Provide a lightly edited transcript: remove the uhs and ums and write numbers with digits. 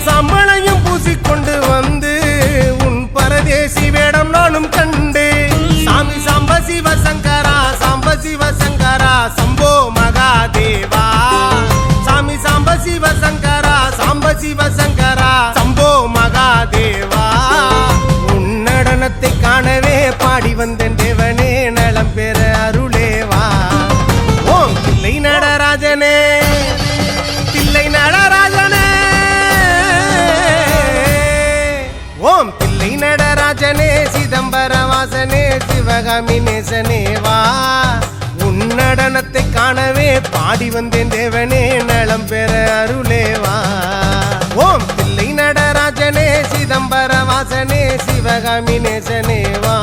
சாம்பளையும் பூசிக்கொண்டு வந்து உன் பரதேசி வேடம் நானும் கண்டு சாமி சாம்ப சிவசங்கரா சாம்ப சிவசங்கரா சம்போ மகாதேவா சாமி சாம்ப சிவசங்கரா சாம்ப சிவசங்கரா சம்போ மகாதேவா உன் நடனத்தை காணவே பாடி வந்தேன் தேவனே நலம் பெற அருளேவா ஓம் தில்லை நடராஜனே தில்லை நடராஜனே ஓம் தில்லை நடராஜனே சிதம்பர வாசனே சிவகாமி நேசனே வா உன் நடனத்தை காணவே பாடி வந்தேன் தேவனே நலம் பெற அருளேவா ஓம் தில்லை நடராஜனே சிதம்பர வாசனே சிவகாமி நேசனே வா